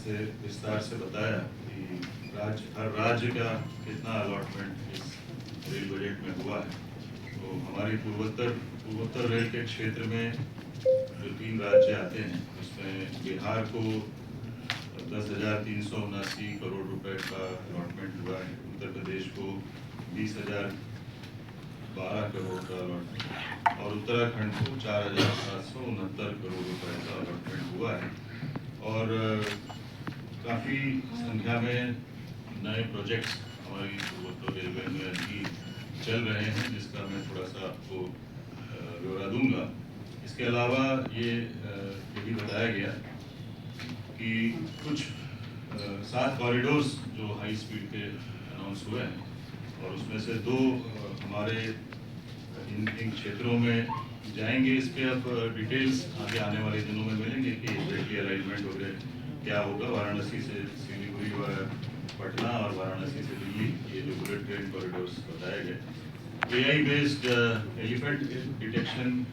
से विस्तार से बताया कि हर राज्य का कितना अलॉटमेंट इस रेल बजट में हुआ है। तो हमारी पूर्वोत्तर रेल के क्षेत्र में जो 3 राज्य आते हैं उसमें बिहार को 10,379 करोड़ रुपए का अलॉटमेंट हुआ है। उत्तर प्रदेश को 20,012 करोड़ का अलॉटमेंट और उत्तराखंड को 4,769 करोड़ रुपए का अलॉटमेंट हुआ है। और काफ़ी संख्या में नए प्रोजेक्ट्स हमारी पूर्वोत्तर रेलवे में अभी चल रहे हैं, जिसका मैं थोड़ा सा आपको ब्यौरा दूंगा। इसके अलावा ये भी बताया गया कि कुछ 7 कॉरिडोर्स जो हाई स्पीड के अनाउंस हुए हैं और उसमें से 2 हमारे इन क्षेत्रों में जाएंगे। इस पे अब डिटेल्स आगे आने वाले दिनों में मिलेंगे कि एग्जैक्टली अलाइनमेंट वगैरह क्या होगा। वाराणसी से सिलीगुड़ी व पटना और वाराणसी से दिल्ली, ये जो बुलेट ट्रेन कॉरिडोर्स बताए गए। AI based elephant detection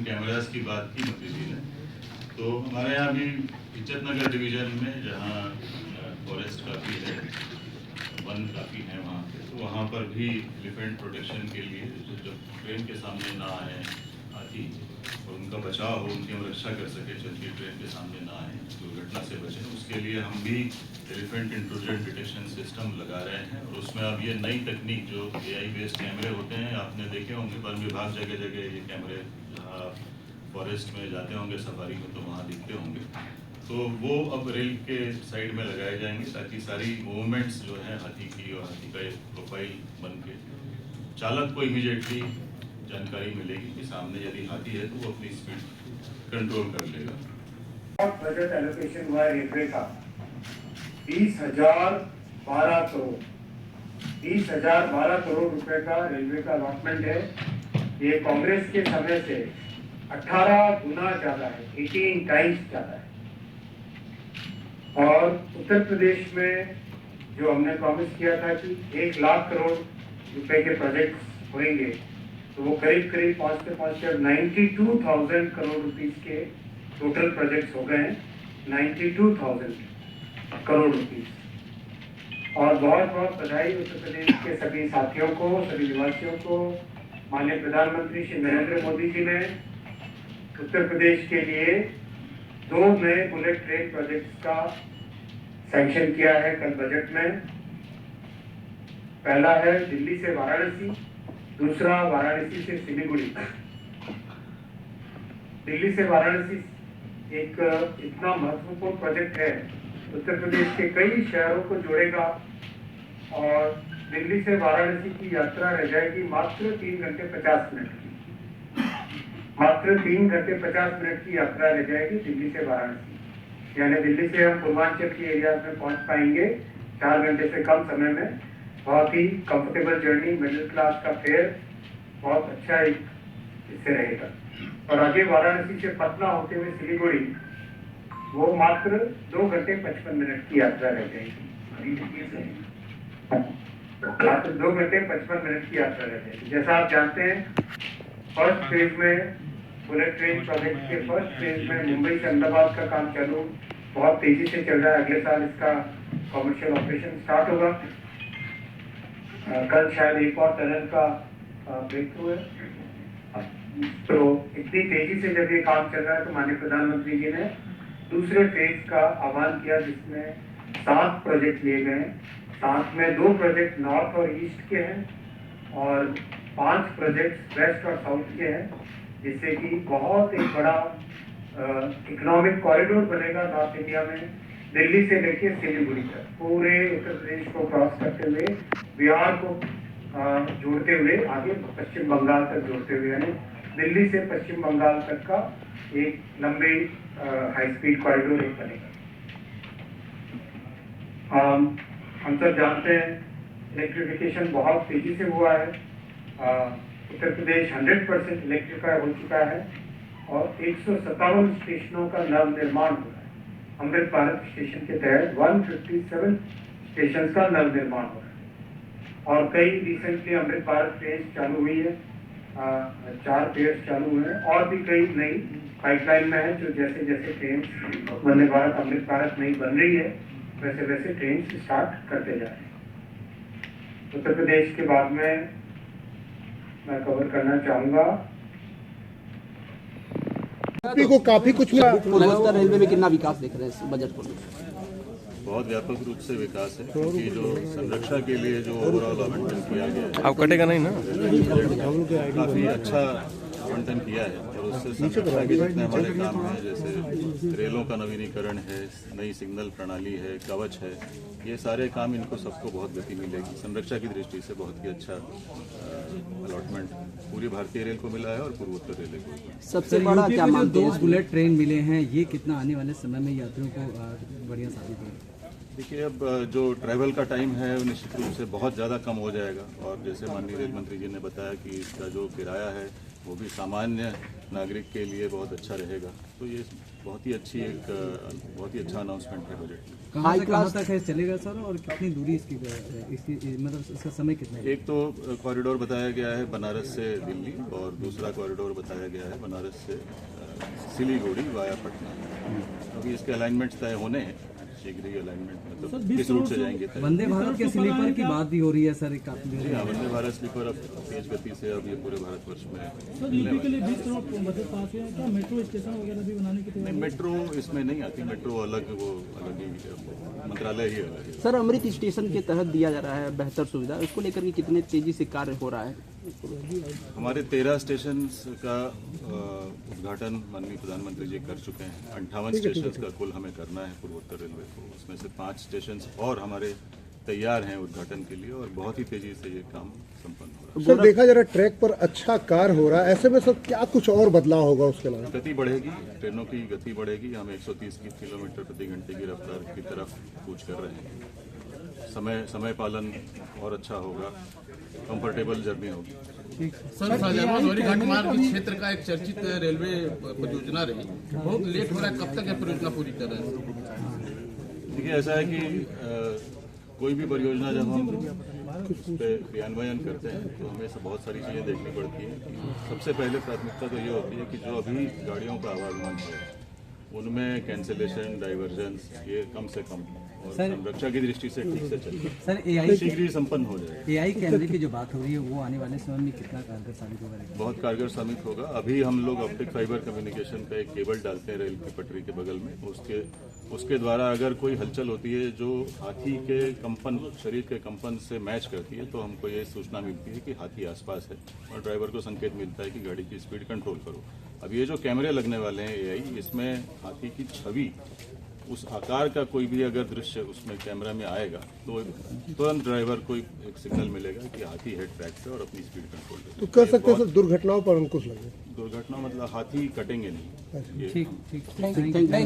cameras की बात की मंत्री जी ने। तो हमारे यहाँ भी इज्जतनगर डिवीजन में जहाँ फॉरेस्ट काफ़ी है, वन काफ़ी है वहाँ पे, तो वहाँ पर भी एलिफेंट प्रोटेक्शन के लिए जब ट्रेन के सामने ना आए हाथी और उनका बचाव हो, उनकी हम रक्षा कर सके, चलती ट्रेन के सामने ना आए, दुर्घटना से बचें, उसके लिए हम भी एलिफेंट इंट्रूजन डिटेक्शन सिस्टम लगा रहे हैं। और उसमें अब ये नई तकनीक जो AI बेस्ड कैमरे होते हैं, आपने देखे होंगे वन विभाग जगह जगह ये कैमरे, जहाँ फॉरेस्ट में जाते होंगे सफारी में तो वहाँ दिखते होंगे, तो वो अब रेल के साइड में लगाए जाएंगे ताकि सारी मूवमेंट्स जो है हाथी की और हाथी का एक प्रोफाइल बन के चालक को इमीडिएटली जानकारी मिलेगी कि सामने यदि हाथी है तो वो अपनी स्पीड कंट्रोल कर लेगा। बजट एलोकेशन हुआ रेलवे का 20,012 करोड़ 20,012 करोड़ रुपए का रेलवे का अलॉटमेंट है। ये कांग्रेस के समय से 18 गुना ज्यादा है, 18 टाइम्स ज्यादा है। और उत्तर प्रदेश में जो हमने प्रॉमिस किया था कि 1 लाख करोड़ रुपए के प्रोजेक्ट्स होंगे, तो वो करीब करीब पहुंचते 92,000 करोड़ रुपीस के टोटल प्रोजेक्ट्स हो गए हैं। 92,000 करोड़ रुपीस। और बहुत बहुत बधाई उत्तर प्रदेश के सभी साथियों को, सभी निवासियों को। माननीय प्रधानमंत्री श्री नरेंद्र मोदी जी ने उत्तर प्रदेश के लिए 2 नए बुलेट ट्रेन प्रोजेक्ट्स का सैंक्शन किया है कल बजट में। पहला है दिल्ली से वाराणसी, दूसरा वाराणसी से सिलीगुड़ी। दिल्ली से वाराणसी एक इतना महत्वपूर्ण प्रोजेक्ट है, उत्तर प्रदेश के कई शहरों को जोड़ेगा और दिल्ली से वाराणसी की यात्रा रह जाएगी मात्र 3 घंटे 50 मिनट की। मात्र 3 घंटे 50 मिनट की यात्रा रह जाएगी दिल्ली से वाराणसी। यानी दिल्ली से हम पूर्वांचल के एरियाज में पहुंच पाएंगे 4 घंटे से कम समय में। बहुत ही कंफर्टेबल जर्नी, मिडिल क्लास का फेयर, बहुत अच्छा इससे रहेगा। और आगे वाराणसी से पटना होते हुए सिलीगुड़ी, वो मात्र 2 घंटे 55 मिनट की यात्रा रह जाएगी। मात्र 2 घंटे 55 मिनट की यात्रा रह जाएगी। जैसा आप जानते हैं, फर्स्ट फेज में बुलेट ट्रेन प्रोजेक्ट के फर्स्ट फेज में मुंबई से अहमदाबाद का काम चालू बहुत तेजी से चल रहा है। अगले साल इसका कमर्शियल ऑपरेशन स्टार्ट होगा। कल शायद एक और टनल का ब्रेक थ्रू है। तो इतनी तेजी से जब ये काम चल रहा है, तो माननीय प्रधानमंत्री जी ने दूसरे फेज का आह्वान किया, जिसमें 7 प्रोजेक्ट लिए गए। 7 में 2 प्रोजेक्ट नॉर्थ और ईस्ट के हैं और 5 प्रोजेक्ट वेस्ट और साउथ के हैं, जिससे कि बहुत एक बड़ा इकोनॉमिक कॉरिडोर बनेगा नॉर्थ इंडिया में। दिल्ली से लेकर सिलीगुड़ी तक पूरे उत्तर प्रदेश को क्रॉस करते हुए, बिहार को जोड़ते हुए, आगे पश्चिम बंगाल तक जोड़ते हुए, यानी दिल्ली से पश्चिम बंगाल तक का एक लंबे हाई स्पीड कॉरिडोर एक बनेगा। हम सब जानते हैं इलेक्ट्रिफिकेशन बहुत तेजी से हुआ है। उत्तर प्रदेश 100% इलेक्ट्रिफाई हो चुका है और 157 स्टेशनों का नव निर्माण हो रहा है। अमृत भारत स्टेशन के तहत 157 स्टेशन का नव निर्माण हो रहा है। और कई रिसेंटली अमृत भारत ट्रेन चालू हुई है। 4 पेयर्स चालू हैं और भी कई नई पाइपलाइन में है, जो जैसे जैसे ट्रेन वंदे भारत अमृत भारत नई बन रही है वैसे वैसे ट्रेन स्टार्ट करते जा रहे हैं। उत्तर प्रदेश के बाद में मैं कवर करना चाहूँगा को काफी कुछ पूर्वोत्तर रेलवे में कितना विकास देख रहे हैं इस बजट को? बहुत व्यापक रूप से विकास है, क्योंकि जो संरक्षा के लिए जो ओवरऑल आवंटन किया गया है, अब कटेगा नहीं ना, काफी अच्छा आवंटन किया है। और उससे संरक्षा के जितने हमारे काम हैं, जैसे रेलों का नवीनीकरण है, नई सिग्नल प्रणाली है, कवच है, ये सारे काम इनको सबको बहुत गति मिलेगी। संरक्षा की दृष्टि से बहुत ही अच्छा अलॉटमेंट पूरी भारतीय रेल को मिला है और पूर्वोत्तर रेल को। सबसे बड़ा क्या मानते हैं? 2 बुलेट ट्रेन मिले हैं, ये कितना आने वाले समय में यात्रियों को बढ़िया साबित होगा? देखिए, अब जो ट्रैवल का टाइम है वो निश्चित रूप से बहुत ज़्यादा कम हो जाएगा, और जैसे माननीय रेल मंत्री जी ने बताया कि इसका जो किराया है वो भी सामान्य नागरिक के लिए बहुत अच्छा रहेगा। तो ये बहुत ही अच्छा अनाउंसमेंट है बजट में। कहाँ तक है चलेगा सर, और कितनी दूरी इसकी मतलब इसका समय कितना है? एक तो कॉरिडोर बताया गया है बनारस से दिल्ली, और दूसरा कॉरिडोर बताया गया है बनारस से सिलीगुड़ी वाया पटना। अभी इसके अलाइनमेंट्स तय होने हैं, शीघ्र ही अलाइनमेंट मतलब किस रूट से जाएंगे तय। वंदे भारत के स्लीपर की बात भी हो रही है सर, काफी जी हाँ, वंदे भारत स्लीपर अब तेज गति से अब ये पूरे भारतवर्ष में मेट्रो स्टेशन वगैरह भी बनाने की नहीं, मेट्रो इसमें नहीं आती, मेट्रो अलग, वो अलग ही मंत्रालय ही अलग है। सर, अमृत स्टेशन के तहत दिया जा रहा है बेहतर सुविधा, उसको लेकर के कितने तेजी से कार्य हो रहा है? हमारे 13 स्टेशन का उद्घाटन माननीय प्रधानमंत्री जी कर चुके हैं। 58 स्टेशन का कुल हमें करना है पूर्वोत्तर रेलवे को, उसमें से 5 स्टेशन और हमारे तैयार हैं उद्घाटन के लिए, और बहुत ही तेजी से ये काम संपन्न हो रहा है। सर देखा जरा ट्रैक पर अच्छा कार्य हो रहा है, ऐसे में सर क्या कुछ और बदलाव होगा उसके अलावा? गति बढ़ेगी, ट्रेनों की गति बढ़ेगी। हम 130 किलोमीटर प्रति घंटे की रफ्तार की तरफ कूच कर रहे हैं। समय पालन और अच्छा होगा, कंफर्टेबल जर्नी होगी। सर, शाहजहां गौरी घाट मार्ग क्षेत्र का एक चर्चित रेलवे परियोजना रही, बहुत लेट हो रहा है, कब तक यह परियोजना पूरी कर रहे हैं? देखिए, ऐसा है कि कोई भी परियोजना जब हम उस पर क्रियान्वयन करते हैं तो हमें बहुत सारी चीज़ें देखनी पड़ती हैं। सबसे पहले प्राथमिकता तो ये होती है कि जो अभी गाड़ियों का आवागमन है उनमें कैंसिलेशन, डाइवर्जेंस ये कम से कम, और संरक्षा की दृष्टि से ठीक से चले। सर, AI शीघ्र ही संपन्न हो जाए। AI कैमरे की जो बात हो रही है वो आने वाले समय में कितना कारगर साबित होगा? बहुत कारगर साबित होगा। अभी हम लोग ऑप्टिक फाइबर कम्युनिकेशन का एक केबल डालते हैं रेल की पटरी के बगल में, उसके द्वारा अगर कोई हलचल होती है जो हाथी के कंपन, शरीर के कंपन से मैच करती है, तो हमको ये सूचना मिलती है कि हाथी आसपास है, और ड्राइवर को संकेत मिलता है कि गाड़ी की स्पीड कंट्रोल करो। अब ये जो कैमरे लगने वाले हैं AI, इसमें हाथी की छवि, उस आकार का कोई भी अगर दृश्य उसमें कैमरा में आएगा तो तुरंत ड्राइवर को एक सिग्नल मिलेगा कि हाथी हेड ट्रैक पे और अपनी स्पीड कंट्रोल करे। तो कह सकते हैं सर दुर्घटनाओं पर अंकुश लगे। दुर्घटना मतलब हाथी कटेंगे नहीं। ठीक, थैंक यू।